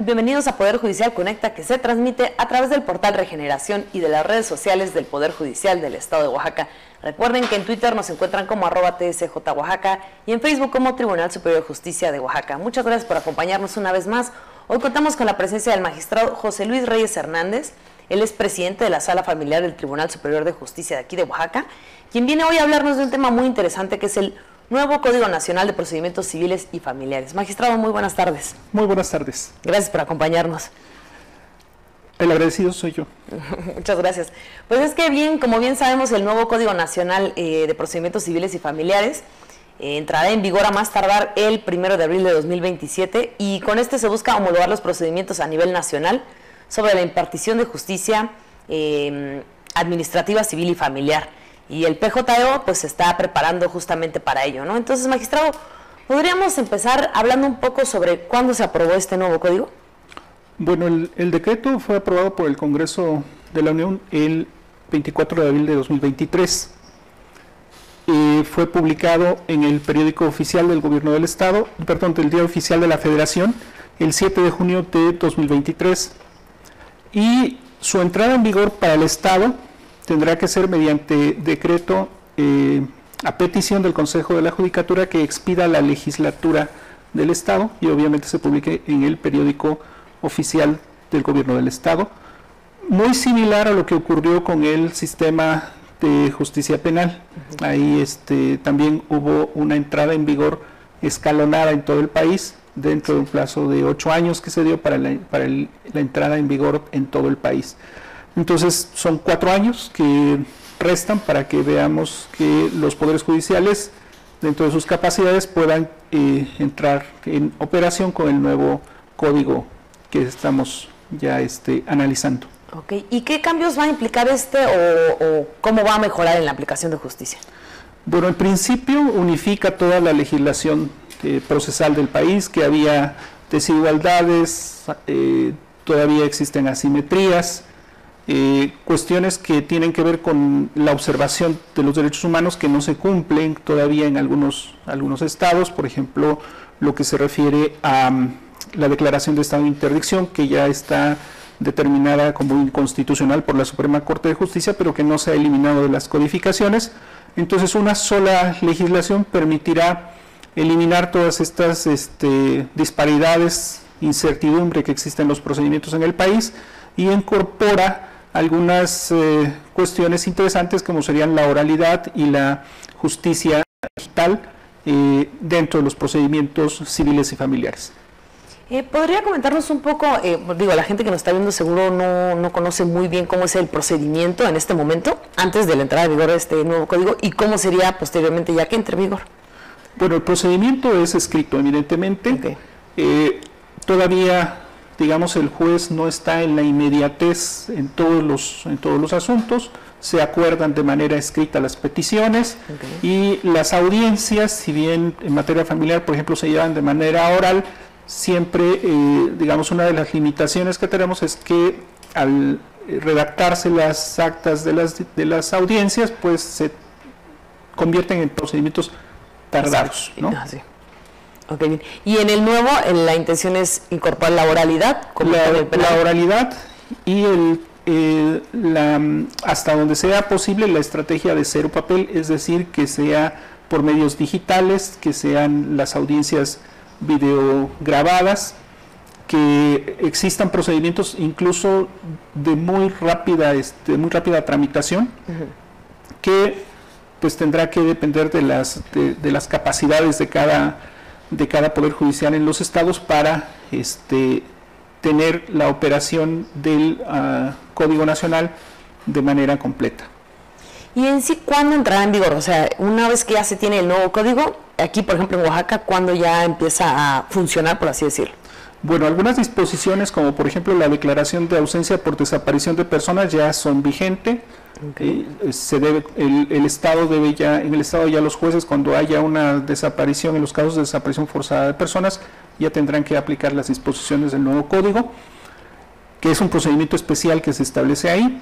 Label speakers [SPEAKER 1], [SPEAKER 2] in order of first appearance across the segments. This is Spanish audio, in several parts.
[SPEAKER 1] Bienvenidos a Poder Judicial Conecta, que se transmite a través del portal Regeneración y de las redes sociales del Poder Judicial del Estado de Oaxaca. Recuerden que en Twitter nos encuentran como @TSJ Oaxaca y en Facebook como Tribunal Superior de Justicia de Oaxaca. Muchas gracias por acompañarnos una vez más. Hoy contamos con la presencia del magistrado José Luis Reyes Hernández. Él es presidente de la Sala Familiar del Tribunal Superior de Justicia de aquí de Oaxaca, quien viene hoy a hablarnos de un tema muy interesante que es el nuevo Código Nacional de Procedimientos Civiles y Familiares. Magistrado, muy buenas tardes.
[SPEAKER 2] Muy buenas tardes.
[SPEAKER 1] Gracias por acompañarnos.
[SPEAKER 2] El agradecido soy yo.
[SPEAKER 1] Muchas gracias. Pues es que bien, como bien sabemos, el nuevo Código Nacional de Procedimientos Civiles y Familiares entrará en vigor a más tardar el 1 de abril de 2027 y con este se busca homologar los procedimientos a nivel nacional sobre la impartición de justicia administrativa, civil y familiar. Y el PJO pues se está preparando justamente para ello, ¿no? Entonces, magistrado, ¿podríamos empezar hablando un poco sobre cuándo se aprobó este nuevo código?
[SPEAKER 2] Bueno, el decreto fue aprobado por el Congreso de la Unión el 24 de abril de 2023. Fue publicado en el periódico oficial del Gobierno del Estado, perdón, del Día Oficial de la Federación, el 7 de junio de 2023. Y su entrada en vigor para el Estado tendrá que ser mediante decreto a petición del Consejo de la Judicatura que expida la legislatura del Estado y obviamente se publique en el periódico oficial del Gobierno del Estado. Muy similar a lo que ocurrió con el sistema de justicia penal. Ahí también hubo una entrada en vigor escalonada en todo el país dentro de un plazo de 8 años que se dio para la entrada en vigor en todo el país. Entonces son 4 años que restan para que veamos que los poderes judiciales dentro de sus capacidades puedan entrar en operación con el nuevo código que estamos ya analizando.
[SPEAKER 1] Ok, ¿y qué cambios va a implicar o cómo va a mejorar en la aplicación de justicia?
[SPEAKER 2] Bueno, en principio unifica toda la legislación procesal del país, que había desigualdades, todavía existen asimetrías, cuestiones que tienen que ver con la observación de los derechos humanos que no se cumplen todavía en algunos estados, por ejemplo, lo que se refiere a la declaración de estado de interdicción, que ya está determinada como inconstitucional por la Suprema Corte de Justicia, pero que no se ha eliminado de las codificaciones. Entonces, una sola legislación permitirá eliminar todas estas disparidades, incertidumbre que existen en los procedimientos en el país y incorpora algunas cuestiones interesantes como serían la oralidad y la justicia digital dentro de los procedimientos civiles y familiares.
[SPEAKER 1] ¿Podría comentarnos un poco, la gente que nos está viendo seguro no conoce muy bien cómo es el procedimiento en este momento, antes de la entrada en vigor de este nuevo código, y cómo sería posteriormente ya que entre en vigor?
[SPEAKER 2] Bueno, el procedimiento es escrito, evidentemente.
[SPEAKER 1] Okay.
[SPEAKER 2] Todavía, digamos, el juez no está en la inmediatez en todos los asuntos, se acuerdan de manera escrita las peticiones. Okay. Y las audiencias, si bien en materia familiar, por ejemplo, se llevan de manera oral, siempre, digamos, una de las limitaciones que tenemos es que al redactarse las actas de las audiencias, pues se convierten en procedimientos tardados, ¿no?
[SPEAKER 1] Sí. Okay, bien. Y en el nuevo, la intención es incorporar la oralidad,
[SPEAKER 2] la oralidad y hasta donde sea posible la estrategia de cero papel, es decir, que sea por medios digitales, que sean las audiencias videograbadas, que existan procedimientos incluso de muy rápida tramitación, que pues tendrá que depender de las capacidades de cada poder judicial en los estados para tener la operación del Código Nacional de manera completa.
[SPEAKER 1] Y en sí, ¿cuándo entrará en vigor? O sea, una vez que ya se tiene el nuevo código, aquí por ejemplo en Oaxaca, ¿cuándo ya empieza a funcionar, por así decirlo?
[SPEAKER 2] Bueno, algunas disposiciones, como por ejemplo la declaración de ausencia por desaparición de personas, ya son vigentes. Okay. En el Estado ya los jueces, cuando haya una desaparición, en los casos de desaparición forzada de personas, ya tendrán que aplicar las disposiciones del nuevo código, que es un procedimiento especial que se establece ahí.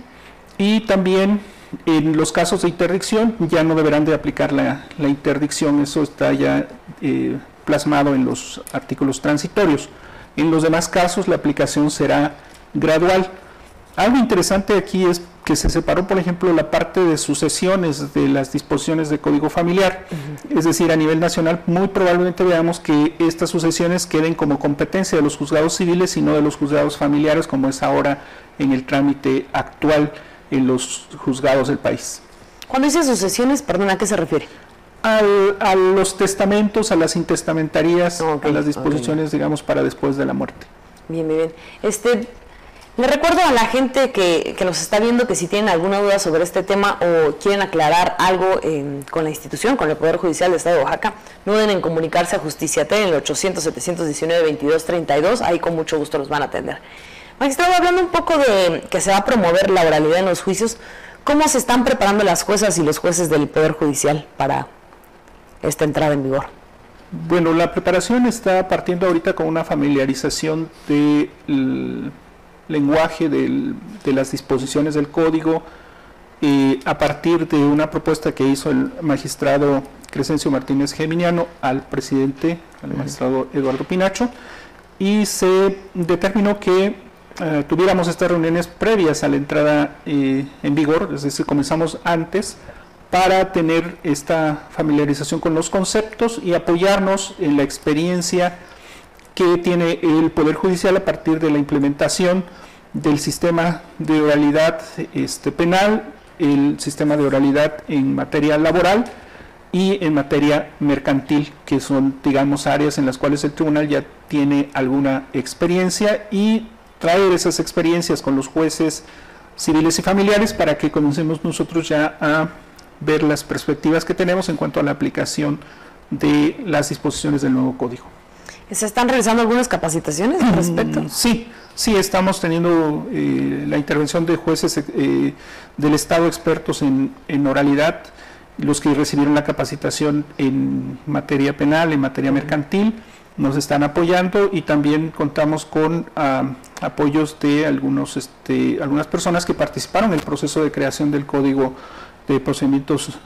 [SPEAKER 2] Y también en los casos de interdicción ya no deberán de aplicar la interdicción, eso está ya plasmado en los artículos transitorios. En los demás casos la aplicación será gradual. Algo interesante aquí es que se separó, por ejemplo, la parte de sucesiones de las disposiciones de Código Familiar. Es decir, a nivel nacional muy probablemente veamos que estas sucesiones queden como competencia de los juzgados civiles y no de los juzgados familiares, como es ahora en el trámite actual en los juzgados del país.
[SPEAKER 1] Cuando dice sucesiones, perdón, ¿a qué se refiere?
[SPEAKER 2] A los testamentos, a las intestamentarías, a las disposiciones, digamos, para después de la muerte.
[SPEAKER 1] Bien, bien, bien. Le recuerdo a la gente que nos está viendo que si tienen alguna duda sobre este tema o quieren aclarar algo con la institución, con el Poder Judicial del Estado de Oaxaca, no duden en comunicarse a Justicia T en el 800-719-2232, ahí con mucho gusto los van a atender. Magistrado, hablando un poco de que se va a promover la oralidad en los juicios, ¿cómo se están preparando las juezas y los jueces del Poder Judicial para esta entrada en vigor?
[SPEAKER 2] Bueno, la preparación está partiendo ahorita con una familiarización del lenguaje de las disposiciones del código a partir de una propuesta que hizo el magistrado Crescencio Martínez Geminiano al presidente, al magistrado Eduardo Pinacho, y se determinó que tuviéramos estas reuniones previas a la entrada en vigor, es decir, comenzamos antes para tener esta familiarización con los conceptos y apoyarnos en la experiencia que tiene el Poder Judicial a partir de la implementación del sistema de oralidad penal, el sistema de oralidad en materia laboral y en materia mercantil, que son, digamos, áreas en las cuales el tribunal ya tiene alguna experiencia, y traer esas experiencias con los jueces civiles y familiares para que comencemos nosotros ya a ver las perspectivas que tenemos en cuanto a la aplicación de las disposiciones del nuevo código.
[SPEAKER 1] ¿Se están realizando algunas capacitaciones al respecto?
[SPEAKER 2] Sí, estamos teniendo la intervención de jueces del Estado expertos en oralidad, los que recibieron la capacitación en materia penal, en materia mercantil, nos están apoyando, y también contamos con apoyos de algunas personas que participaron en el proceso de creación del Código de Procedimientos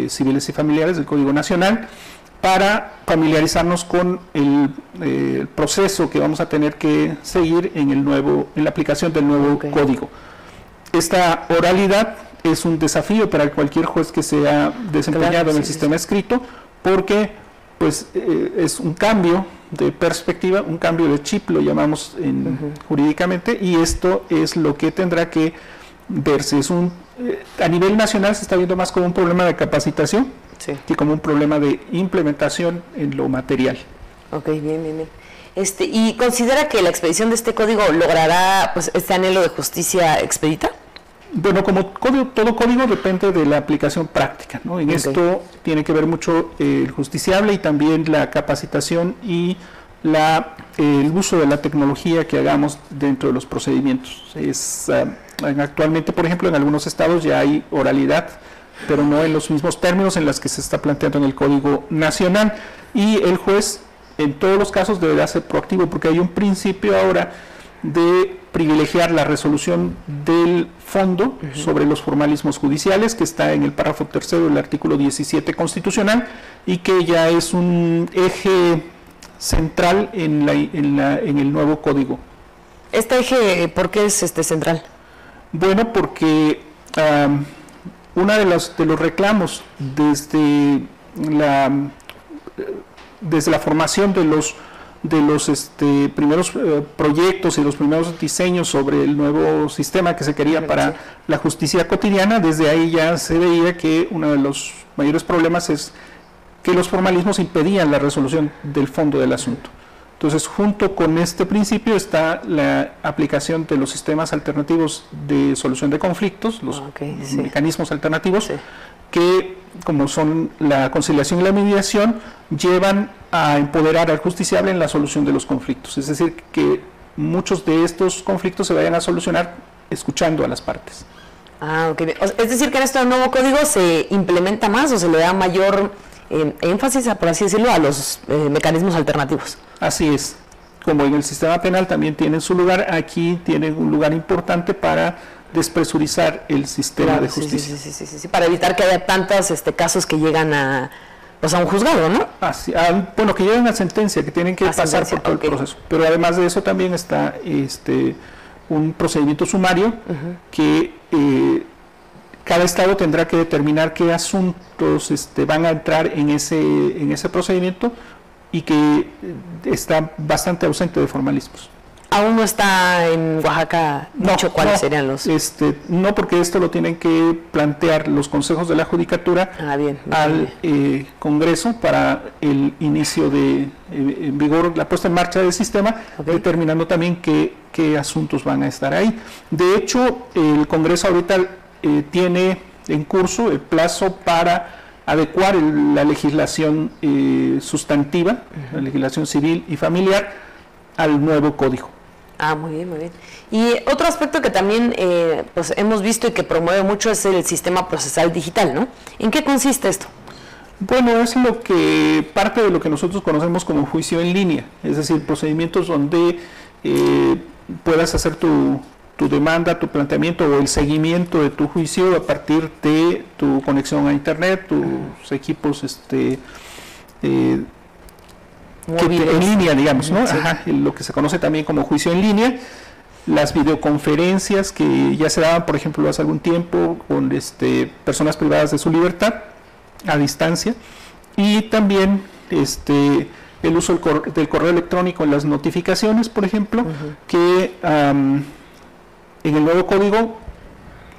[SPEAKER 2] Civiles y Familiares, del Código Nacional, para familiarizarnos con el proceso que vamos a tener que seguir en la aplicación del nuevo código. Esta oralidad es un desafío para cualquier juez que se ha desempeñado en el sistema escrito, porque pues es un cambio de perspectiva, un cambio de chip, lo llamamos jurídicamente, y esto es lo que tendrá que verse. A nivel nacional se está viendo más como un problema de capacitación que como un problema de implementación en lo material.
[SPEAKER 1] Ok, bien. ¿Y considera que la expedición de este código logrará pues este anhelo de justicia expedita?
[SPEAKER 2] Bueno, como todo código depende de la aplicación práctica, ¿no? En esto tiene que ver mucho el justiciable y también la capacitación y el uso de la tecnología que hagamos dentro de los procedimientos. Actualmente, por ejemplo, en algunos estados ya hay oralidad, pero no en los mismos términos en los que se está planteando en el Código Nacional, y el juez en todos los casos deberá ser proactivo, porque hay un principio ahora de privilegiar la resolución del fondo sobre los formalismos judiciales, que está en el párrafo tercero del artículo 17 constitucional, y que ya es un eje central en el nuevo código.
[SPEAKER 1] ¿Este eje por qué es central?
[SPEAKER 2] Bueno, porque uno de los reclamos desde la formación de los primeros proyectos y los primeros diseños sobre el nuevo sistema que se quería para la justicia cotidiana, desde ahí ya se veía que uno de los mayores problemas es que los formalismos impedían la resolución del fondo del asunto. Entonces, junto con este principio está la aplicación de los sistemas alternativos de solución de conflictos, los mecanismos alternativos, que, como son la conciliación y la mediación, llevan a empoderar al justiciable en la solución de los conflictos. Es decir, que muchos de estos conflictos se vayan a solucionar escuchando a las partes.
[SPEAKER 1] Es decir, que en este nuevo código se implementa más o se le da mayor énfasis, por así decirlo, a los mecanismos alternativos.
[SPEAKER 2] Así es. Como en el sistema penal también tienen su lugar, aquí tienen un lugar importante para despresurizar el sistema de justicia.
[SPEAKER 1] Sí, para evitar que haya tantos casos que llegan a pues a un juzgado, ¿no?
[SPEAKER 2] Bueno, que lleguen a sentencia, que tienen que pasar por todo el proceso. Pero además de eso también está un procedimiento sumario que cada estado tendrá que determinar qué asuntos van a entrar en ese procedimiento y que está bastante ausente de formalismos.
[SPEAKER 1] ¿Aún no está en Oaxaca dicho cuáles serían los...?
[SPEAKER 2] No, porque esto lo tienen que plantear los consejos de la Judicatura al Congreso para el inicio en vigor, la puesta en marcha del sistema, determinando también qué asuntos van a estar ahí. De hecho, el Congreso ahorita tiene en curso el plazo para adecuar la legislación sustantiva, la legislación civil y familiar, al nuevo código.
[SPEAKER 1] Muy bien, muy bien. Y otro aspecto que también pues hemos visto y que promueve mucho es el sistema procesal digital, ¿no? ¿En qué consiste esto?
[SPEAKER 2] Bueno, es parte de lo que nosotros conocemos como juicio en línea, es decir, procedimientos donde puedas hacer tu demanda, tu planteamiento o el seguimiento de tu juicio a partir de tu conexión a internet, tus equipos en línea, digamos, ¿no? Sí. Lo que se conoce también como juicio en línea, las videoconferencias que ya se daban, por ejemplo, hace algún tiempo con personas privadas de su libertad a distancia, y también el uso del correo electrónico en las notificaciones, por ejemplo, que en el nuevo código,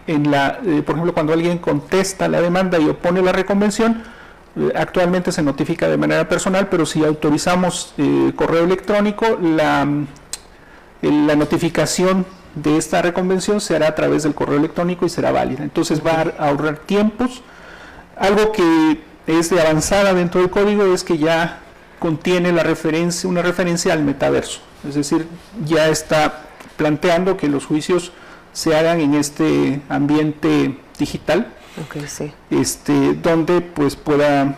[SPEAKER 2] por ejemplo, cuando alguien contesta la demanda y opone la reconvención, actualmente se notifica de manera personal, pero si autorizamos correo electrónico, la notificación de esta reconvención se hará a través del correo electrónico y será válida. Entonces va a ahorrar tiempos. Algo que es de avanzada dentro del código es que ya contiene una referencia al metaverso. Es decir, ya está planteando que los juicios se hagan en este ambiente digital.
[SPEAKER 1] Sí.
[SPEAKER 2] Donde pues pueda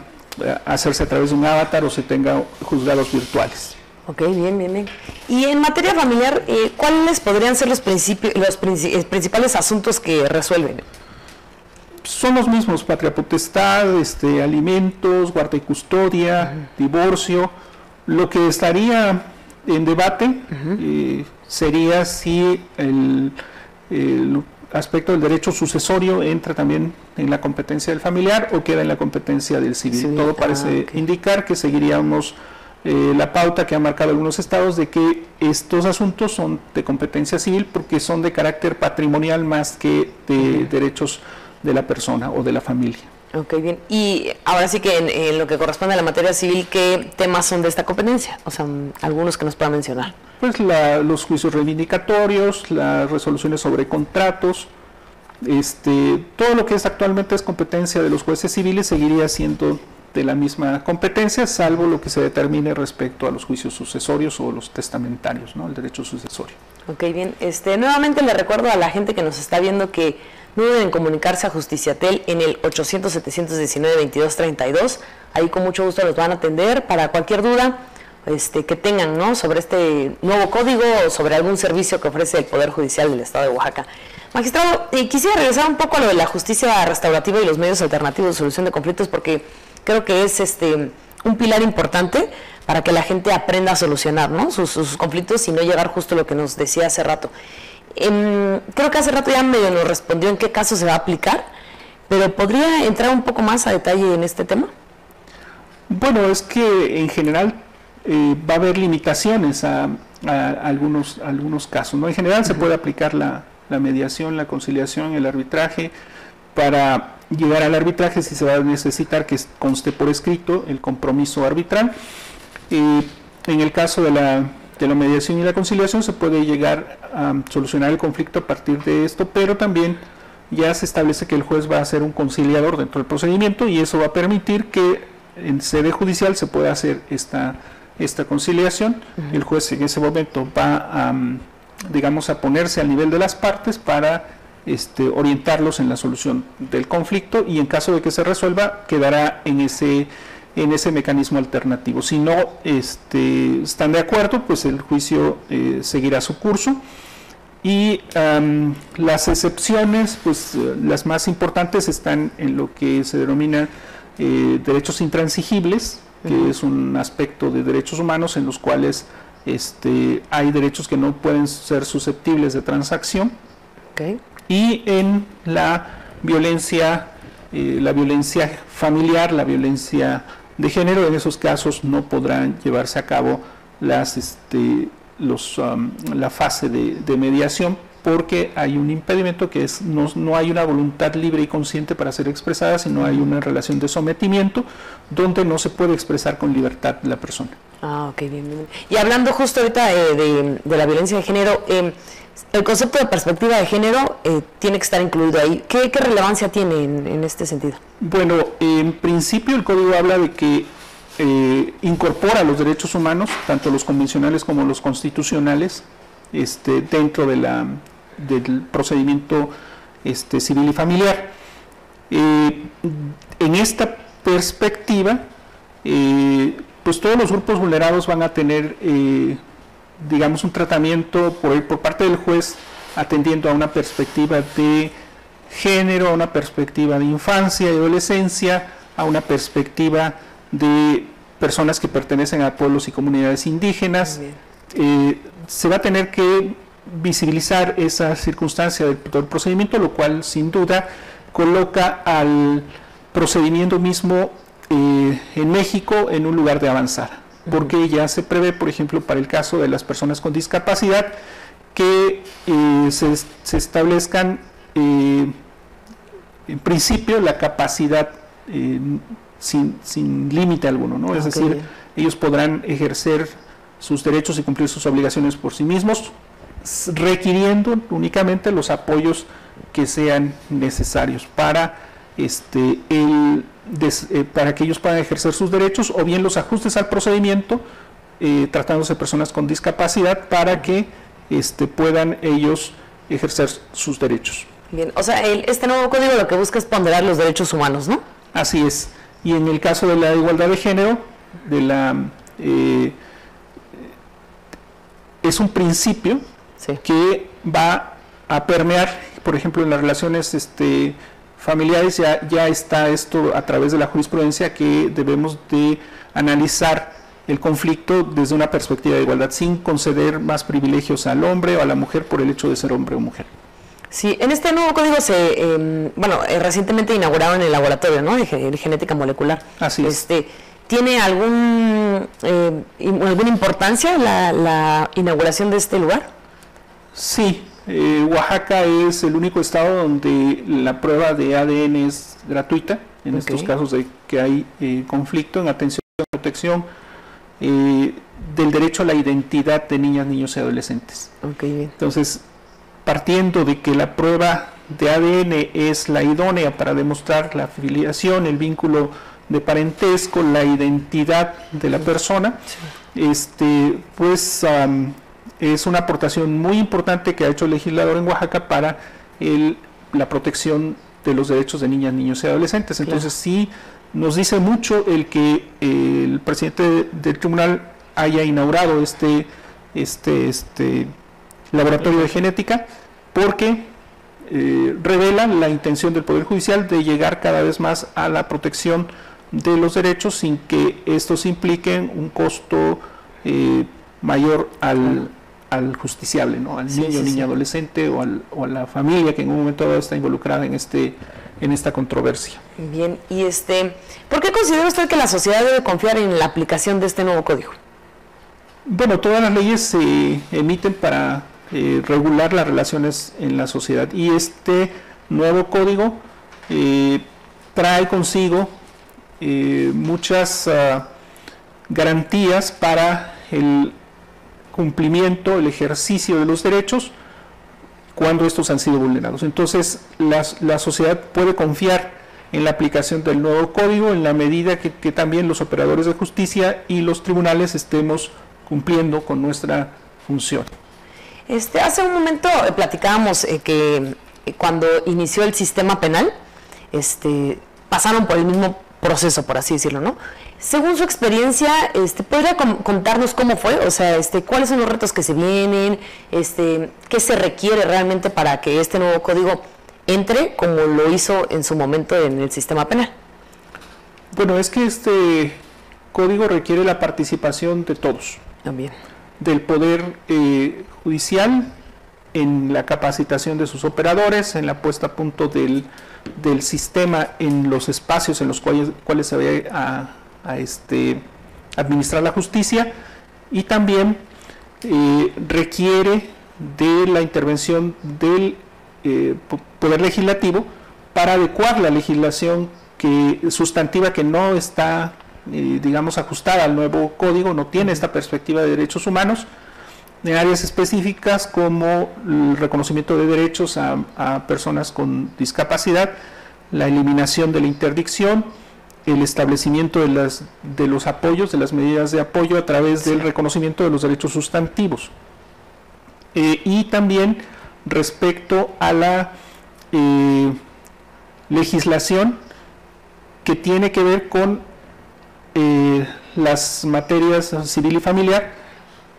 [SPEAKER 2] hacerse a través de un avatar o se tenga juzgados virtuales.
[SPEAKER 1] Bien. Y en materia familiar, ¿cuáles podrían ser los principales asuntos que resuelven?
[SPEAKER 2] Son los mismos: patria potestad, alimentos, guarda y custodia, divorcio. Lo que estaría en debate sería si el aspecto del derecho sucesorio entra también en la competencia del familiar o queda en la competencia del civil. Todo parece indicar que seguiríamos la pauta que han marcado algunos estados de que estos asuntos son de competencia civil porque son de carácter patrimonial más que de derechos de la persona o de la familia.
[SPEAKER 1] Bien. Y ahora sí que en lo que corresponde a la materia civil, ¿qué temas son de esta competencia? O sea, algunos que nos pueda mencionar.
[SPEAKER 2] Pues los juicios reivindicatorios, las resoluciones sobre contratos, todo lo que actualmente es competencia de los jueces civiles seguiría siendo de la misma competencia, salvo lo que se determine respecto a los juicios sucesorios o los testamentarios, ¿no? El derecho sucesorio.
[SPEAKER 1] Bien. Nuevamente le recuerdo a la gente que nos está viendo que no deben comunicarse a Justiciatel en el 800-719-2232. Ahí con mucho gusto los van a atender para cualquier duda que tengan, ¿no?, sobre este nuevo código o sobre algún servicio que ofrece el Poder Judicial del Estado de Oaxaca. Magistrado, quisiera regresar un poco a lo de la justicia restaurativa y los medios alternativos de solución de conflictos, porque creo que es un pilar importante para que la gente aprenda a solucionar, ¿no?, sus conflictos y no llegar justo a lo que nos decía hace rato. Creo que hace rato ya medio nos respondió en qué caso se va a aplicar, pero ¿podría entrar un poco más a detalle en este tema?
[SPEAKER 2] Bueno, es que en general va a haber limitaciones a algunos casos, ¿no? En general se puede aplicar la mediación, la conciliación, el arbitraje. Para llegar al arbitraje sí se va a necesitar que conste por escrito el compromiso arbitral. En el caso de la mediación y la conciliación se puede llegar a solucionar el conflicto a partir de esto, pero también ya se establece que el juez va a ser un conciliador dentro del procedimiento y eso va a permitir que en sede judicial se pueda hacer esta conciliación. El juez en ese momento va a ponerse al nivel de las partes para orientarlos en la solución del conflicto y en caso de que se resuelva quedará en ese mecanismo alternativo. Si no están de acuerdo, pues el juicio seguirá su curso y las excepciones, pues las más importantes están en lo que se denomina derechos intransigibles, que es un aspecto de derechos humanos en los cuales hay derechos que no pueden ser susceptibles de transacción, y en la violencia familiar, la violencia de género. En esos casos no podrán llevarse a cabo la fase de mediación, porque hay un impedimento que es no hay una voluntad libre y consciente para ser expresada, sino hay una relación de sometimiento donde no se puede expresar con libertad la persona.
[SPEAKER 1] Ok, bien. Y hablando justo ahorita de la violencia de género, el concepto de perspectiva de género tiene que estar incluido ahí. ¿Qué relevancia tiene en este sentido?
[SPEAKER 2] Bueno, en principio el código habla de que incorpora los derechos humanos, tanto los convencionales como los constitucionales, dentro del procedimiento civil y familiar. En esta perspectiva, pues todos los grupos vulnerados van a tener, digamos, un tratamiento por parte del juez, atendiendo a una perspectiva de género, a una perspectiva de infancia y adolescencia, a una perspectiva de personas que pertenecen a pueblos y comunidades indígenas. Se va a tener que visibilizar esa circunstancia del procedimiento, lo cual sin duda coloca al procedimiento mismo en México en un lugar de avanzar, porque ya se prevé, por ejemplo, para el caso de las personas con discapacidad, que se establezcan en principio la capacidad sin límite alguno, ¿no? Es decir, ellos podrán ejercer sus derechos y cumplir sus obligaciones por sí mismos, requiriendo únicamente los apoyos que sean necesarios para para que ellos puedan ejercer sus derechos, o bien los ajustes al procedimiento, tratándose de personas con discapacidad, para que puedan ellos ejercer sus derechos.
[SPEAKER 1] Bien, o sea, este nuevo código lo que busca es ponderar los derechos humanos, ¿no?
[SPEAKER 2] Así es. Y en el caso de la igualdad de género, es un principio que va a permear, por ejemplo, en las relaciones familiares. Ya está esto a través de la jurisprudencia, que debemos de analizar el conflicto desde una perspectiva de igualdad, sin conceder más privilegios al hombre o a la mujer por el hecho de ser hombre o mujer.
[SPEAKER 1] Sí, en este nuevo código recientemente inauguraron el laboratorio, ¿no?, de genética molecular.
[SPEAKER 2] Así es.
[SPEAKER 1] ¿Tiene alguna importancia la inauguración de este lugar?
[SPEAKER 2] Sí, Oaxaca es el único estado donde la prueba de ADN es gratuita, en estos casos de que hay conflicto, en atención y protección del derecho a la identidad de niñas, niños y adolescentes. Entonces, partiendo de que la prueba de ADN es la idónea para demostrar la filiación, el vínculo de parentesco, la identidad de la persona, es una aportación muy importante que ha hecho el legislador en Oaxaca para la protección de los derechos de niñas, niños y adolescentes. Entonces sí nos dice mucho el que el presidente del tribunal haya inaugurado este laboratorio de genética, porque revela la intención del Poder Judicial de llegar cada vez más a la protección de los derechos, sin que estos impliquen un costo mayor al justiciable, ¿no?, al niño, niña, adolescente o a la familia que en un momento dado está involucrada en esta controversia.
[SPEAKER 1] Bien, y ¿por qué considera usted que la sociedad debe confiar en la aplicación de este nuevo código?
[SPEAKER 2] Bueno, todas las leyes se emiten para regular las relaciones en la sociedad, y este nuevo código trae consigo muchas garantías para el cumplimiento, el ejercicio de los derechos cuando estos han sido vulnerados. Entonces, la sociedad puede confiar en la aplicación del nuevo código en la medida que también los operadores de justicia y los tribunales estemos cumpliendo con nuestra función.
[SPEAKER 1] Hace un momento platicábamos que cuando inició el sistema penal, pasaron por el mismo proceso, por así decirlo, ¿no? Según su experiencia, ¿podría contarnos cómo fue? O sea, ¿cuáles son los retos que se vienen? ¿Qué se requiere realmente para que este nuevo código entre como lo hizo en su momento en el sistema penal?
[SPEAKER 2] Bueno, es que este código requiere la participación de todos.
[SPEAKER 1] También.
[SPEAKER 2] Del Poder Judicial, en la capacitación de sus operadores, en la puesta a punto del sistema en los espacios en los cuales se va a administrar la justicia, y también requiere de la intervención del Poder Legislativo para adecuar la legislación sustantiva que no está, digamos, ajustada al nuevo código, no tiene esta perspectiva de derechos humanos, en áreas específicas como el reconocimiento de derechos a personas con discapacidad, la eliminación de la interdicción, el establecimiento de los apoyos, de las medidas de apoyo a través del reconocimiento de los derechos sustantivos. Y también respecto a la legislación que tiene que ver con las materias civil y familiar,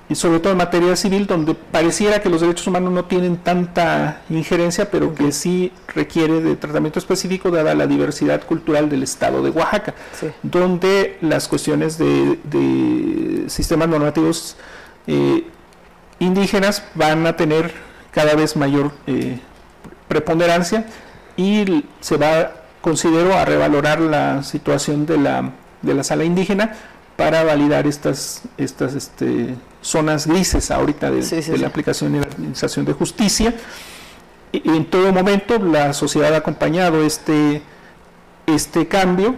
[SPEAKER 2] y sobre todo en materia civil, donde pareciera que los derechos humanos no tienen tanta injerencia, pero que sí requiere de tratamiento específico dada la diversidad cultural del estado de Oaxaca, donde las cuestiones de sistemas normativos indígenas van a tener cada vez mayor preponderancia, y se va, considero, a revalorar la situación de la sala indígena para validar estas zonas grises ahorita de la aplicación y la administración de justicia. Y en todo momento la sociedad ha acompañado este cambio.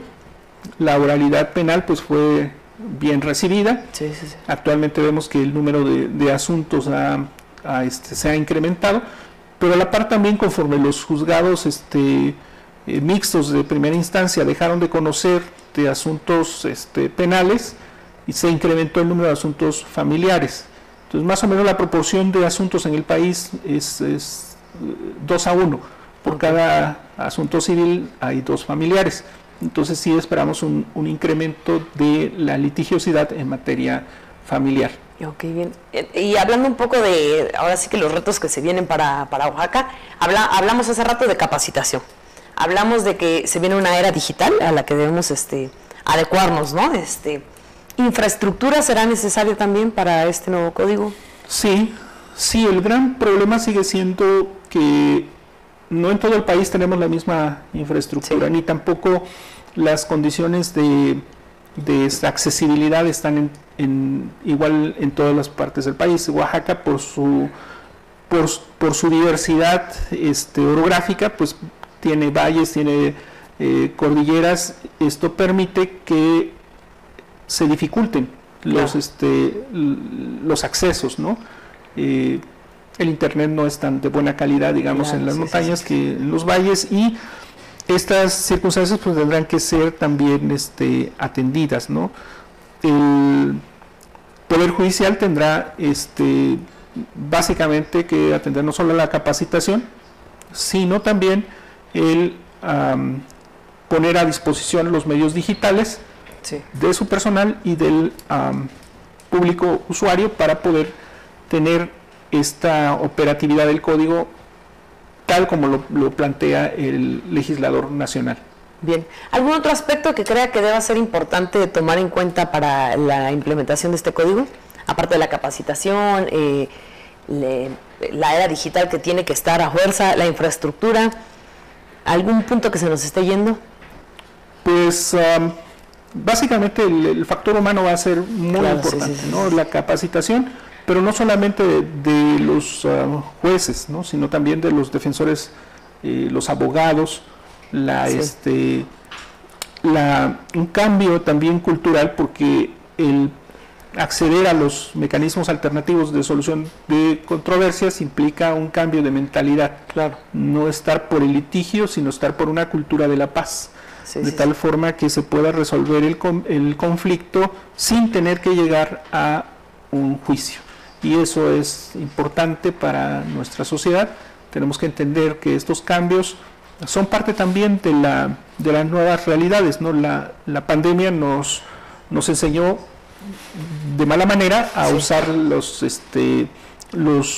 [SPEAKER 2] La oralidad penal pues fue bien recibida. Actualmente vemos que el número de asuntos se ha incrementado, pero a la par también, conforme los juzgados mixtos de primera instancia dejaron de conocer de asuntos penales, y se incrementó el número de asuntos familiares. Entonces, más o menos la proporción de asuntos en el país es 2-1. Por cada asunto civil hay 2 familiares. Entonces sí esperamos un incremento de la litigiosidad en materia familiar.
[SPEAKER 1] Ok, bien. Y hablando un poco de, ahora sí que los retos que se vienen para Oaxaca, hablamos hace rato de capacitación. Hablamos de que se viene una era digital a la que debemos adecuarnos, ¿no? ¿Infraestructura será necesaria también para este nuevo código?
[SPEAKER 2] Sí, el gran problema sigue siendo que no en todo el país tenemos la misma infraestructura, ni tampoco las condiciones de accesibilidad están igual en todas las partes del país. Oaxaca, por su diversidad orográfica, pues tiene valles, tiene cordilleras. Esto permite que se dificulten los accesos, ¿no? El internet no es tan de buena calidad, digamos, en las montañas que en los valles, y estas circunstancias pues tendrán que ser también atendidas, ¿no? El Poder Judicial tendrá básicamente que atender no solo la capacitación, sino también el poner a disposición los medios digitales de su personal y del público usuario para poder tener esta operatividad del código tal como lo plantea el legislador nacional.
[SPEAKER 1] Bien. ¿Algún otro aspecto que crea que deba ser importante tomar en cuenta para la implementación de este código? Aparte de la capacitación, la era digital que tiene que estar a fuerza, la infraestructura, ¿algún punto que se nos esté yendo?
[SPEAKER 2] Pues básicamente el factor humano va a ser muy importante, ¿no? La capacitación, pero no solamente de los jueces, ¿no? Sino también de los defensores, los abogados, un cambio también cultural, porque el acceder a los mecanismos alternativos de solución de controversias implica un cambio de mentalidad. No estar por el litigio, sino estar por una cultura de la paz. Tal forma que se pueda resolver el conflicto sin tener que llegar a un juicio. Y eso es importante para nuestra sociedad. Tenemos que entender que estos cambios son parte también de las nuevas realidades, ¿no? La pandemia nos enseñó de mala manera a usar los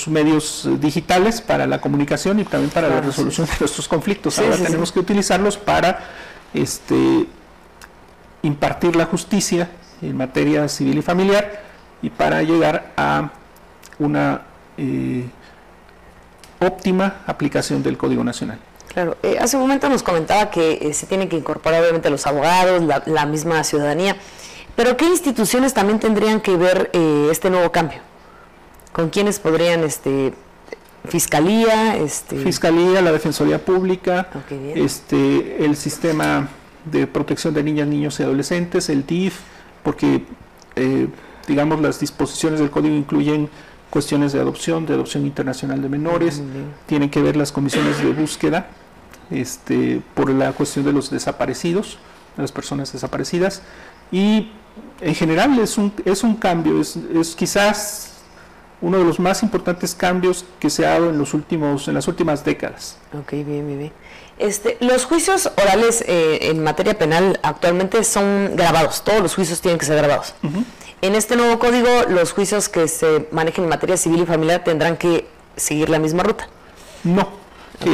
[SPEAKER 2] medios digitales para la comunicación y también para la resolución de nuestros conflictos. Ahora tenemos que utilizarlos para impartir la justicia en materia civil y familiar y para llegar a una óptima aplicación del Código Nacional.
[SPEAKER 1] Claro, hace un momento nos comentaba que se tienen que incorporar obviamente los abogados, la misma ciudadanía, pero ¿qué instituciones también tendrían que ver este nuevo cambio? ¿Con quiénes podrían, Fiscalía?
[SPEAKER 2] Fiscalía, la Defensoría Pública,
[SPEAKER 1] Okay,
[SPEAKER 2] el Sistema de Protección de Niñas, Niños y Adolescentes, el DIF, porque digamos las disposiciones del Código incluyen cuestiones de adopción internacional de menores, tienen que ver las comisiones de búsqueda, por la cuestión de los desaparecidos, de las personas desaparecidas, y en general es un cambio, es quizás uno de los más importantes cambios que se ha dado en las últimas décadas.
[SPEAKER 1] Ok, bien. Los juicios orales en materia penal actualmente son grabados, todos los juicios tienen que ser grabados. En este nuevo código, los juicios que se manejen en materia civil y familiar tendrán que seguir la misma ruta.
[SPEAKER 2] No,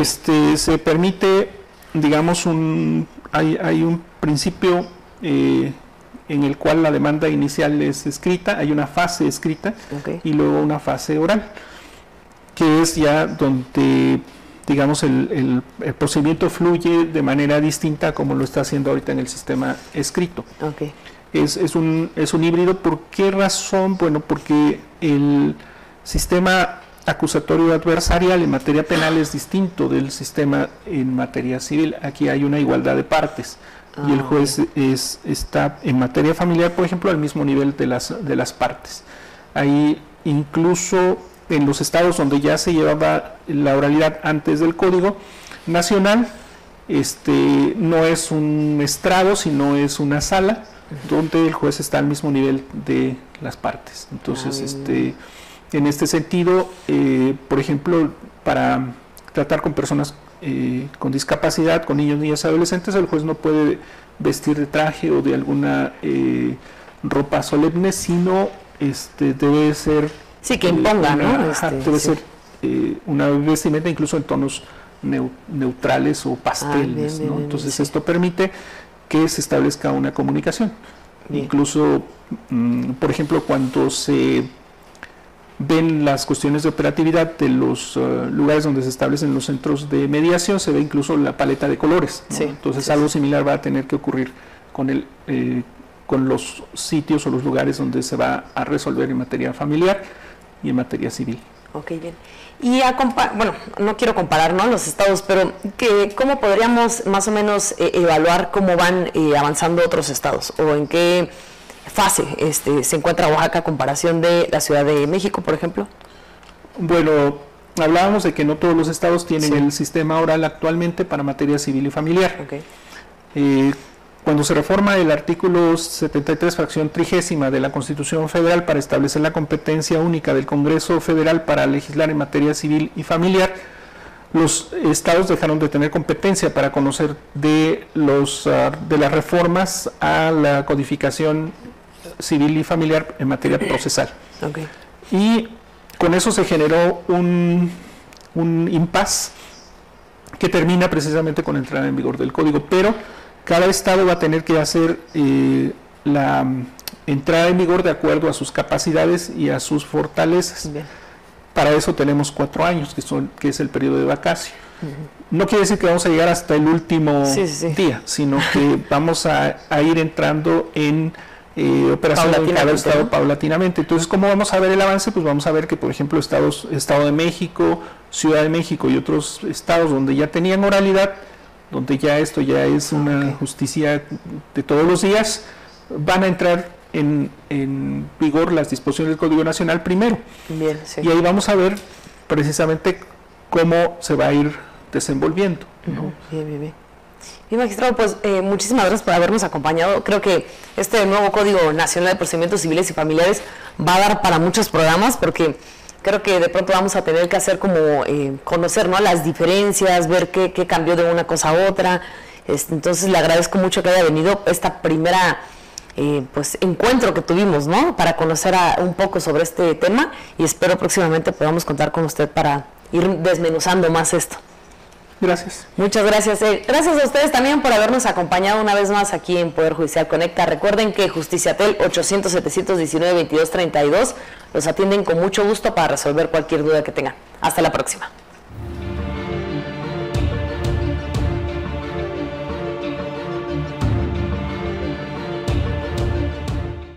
[SPEAKER 2] se permite, digamos, hay un principio en el cual la demanda inicial es escrita, hay una fase escrita y luego una fase oral, que es ya donde, digamos, el procedimiento fluye de manera distinta como lo está haciendo ahorita en el sistema escrito. Es un híbrido. ¿Por qué razón? Bueno, porque el sistema acusatorio adversarial en materia penal es distinto del sistema en materia civil. Aquí hay una igualdad de partes y el juez está en materia familiar, por ejemplo, al mismo nivel de las partes. Ahí incluso en los estados donde ya se llevaba la oralidad antes del Código Nacional, no es un estrado, sino es una sala donde el juez está al mismo nivel de las partes. Entonces, en este sentido, por ejemplo, para tratar con personas con discapacidad, con niños, niñas y adolescentes, el juez no puede vestir de traje o de alguna ropa solemne, sino debe ser...
[SPEAKER 1] Sí, que imponga, ¿no?
[SPEAKER 2] Debe ser una vestimenta incluso en tonos neutrales o pasteles, ¿no? Entonces, esto permite que se establezca una comunicación. Incluso, por ejemplo, cuando se ven las cuestiones de operatividad de los lugares donde se establecen los centros de mediación, se ve incluso la paleta de colores, ¿no? Entonces algo similar va a tener que ocurrir con los sitios o los lugares donde se va a resolver en materia familiar y en materia civil. Ok, bien.
[SPEAKER 1] Y bueno, no quiero comparar, ¿no?, los estados, pero ¿cómo podríamos más o menos evaluar cómo van avanzando otros estados? ¿O en qué fase se encuentra Oaxaca a comparación de la Ciudad de México, por ejemplo?
[SPEAKER 2] Bueno, hablábamos de que no todos los estados tienen el sistema oral actualmente para materia civil y familiar. Cuando se reforma el artículo 73, fracción 30 de la Constitución Federal para establecer la competencia única del Congreso Federal para legislar en materia civil y familiar, los estados dejaron de tener competencia para conocer de las reformas a la codificación civil y familiar en materia procesal. Y con eso se generó un impasse que termina precisamente con la entrada en vigor del código, pero cada estado va a tener que hacer la entrada en vigor de acuerdo a sus capacidades y a sus fortalezas. Para eso tenemos 4 años, que es el periodo de vacacio. No quiere decir que vamos a llegar hasta el último día, sino que vamos a ir entrando en operación en cada estado paulatinamente. Entonces, ¿cómo vamos a ver el avance? Pues vamos a ver que, por ejemplo, Estado de México, Ciudad de México y otros estados donde ya tenían oralidad, donde ya esto ya es una justicia de todos los días, van a entrar en vigor las disposiciones del Código Nacional primero. Y ahí vamos a ver precisamente cómo se va a ir desenvolviendo, ¿no?
[SPEAKER 1] Bien, magistrado, pues muchísimas gracias por habernos acompañado. Creo que este nuevo Código Nacional de Procedimientos Civiles y Familiares va a dar para muchos programas, porque creo que de pronto vamos a tener que hacer como conocer, ¿no?, las diferencias, ver qué cambió de una cosa a otra. Entonces le agradezco mucho que haya venido esta primera pues encuentro que tuvimos, ¿no?, para conocer un poco sobre este tema, y espero próximamente podamos contar con usted para ir desmenuzando más esto.
[SPEAKER 2] Gracias.
[SPEAKER 1] Muchas gracias. Gracias a ustedes también por habernos acompañado una vez más aquí en Poder Judicial Conecta. Recuerden que Justiciatel 800-719-2232 los atienden con mucho gusto para resolver cualquier duda que tengan. Hasta la próxima.